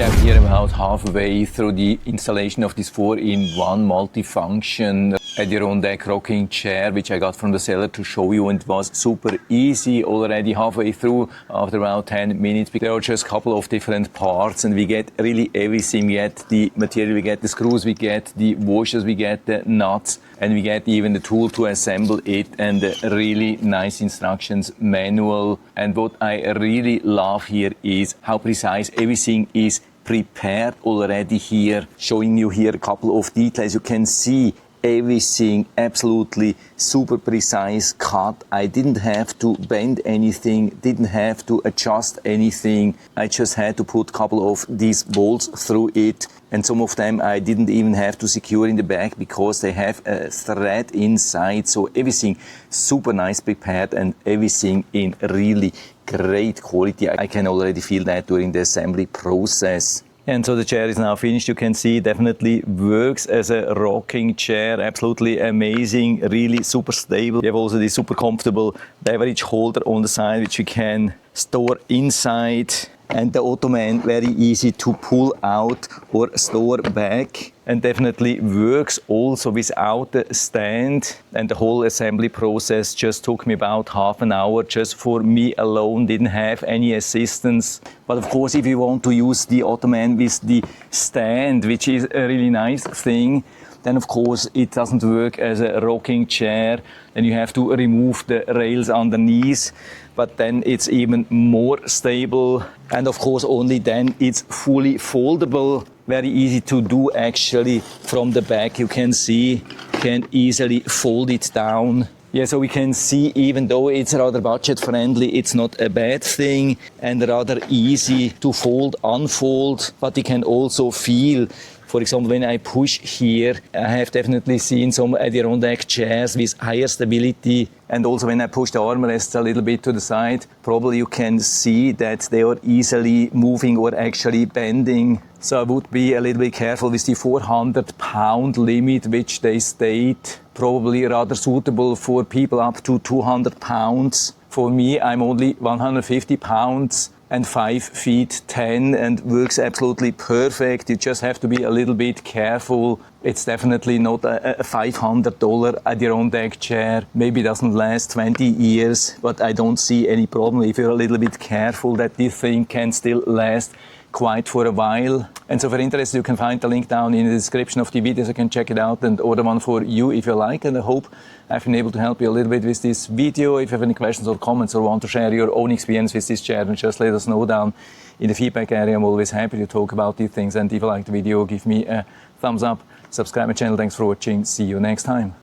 Yeah, here I'm about halfway through the installation of this 4-in-1 multifunction Adirondack Rocking Chair, which I got from the seller to show you, and it was super easy already halfway through after about 10 minutes. There are just a couple of different parts and we get really everything. We get the material, we get the screws, we get the washers, we get the nuts, and we get even the tool to assemble it, and a really nice instructions manual. And what I really love here is how precise everything is prepared already here. Showing you here a couple of details. You can see everything absolutely super precise cut. I didn't have to bend anything, didn't have to adjust anything. I just had to put a couple of these bolts through it, and some of them I didn't even have to secure in the back because they have a thread inside. So everything super nice prepared and everything in really great quality. I can already feel that during the assembly process. And so the chair is now finished. You can see it definitely works as a rocking chair. Absolutely amazing, really super stable. We have also this super comfortable beverage holder on the side, which you can store inside. And the ottoman, very easy to pull out or store back, and definitely works also without the stand. And the whole assembly process just took me about half an hour just for me alone, didn't have any assistance. But of course, if you want to use the ottoman with the stand, which is a really nice thing, then of course it doesn't work as a rocking chair. Then you have to remove the rails underneath, but then it's even more stable. And of course only then it's fully foldable. Very easy to do actually. From the back you can see, can easily fold it down. Yeah, so we can see, even though it's rather budget friendly, it's not a bad thing and rather easy to fold, unfold. But you can also feel, for example, when I push here, I have definitely seen some Adirondack chairs with higher stability. And also when I push the armrests a little bit to the side, probably you can see that they are easily moving or actually bending. So I would be a little bit careful with the 400-pound limit, which they state. Probably rather suitable for people up to 200 pounds. For me, I'm only 150 pounds. And 5 feet 10 and works absolutely perfect. You just have to be a little bit careful. It's definitely not a $500 Adirondack chair. Maybe it doesn't last 20 years, but I don't see any problem if you're a little bit careful that this thing can still last quite for a while. And so if you're interested, you can find the link down in the description of the video so you can check it out and order one for you if you like. And I hope I've been able to help you a little bit with this video. If you have any questions or comments or want to share your own experience with this chair, then just let us know down in the feedback area. I'm always happy to talk about these things. And if you like the video, give me a thumbs up, subscribe my channel. Thanks for watching. See you next time.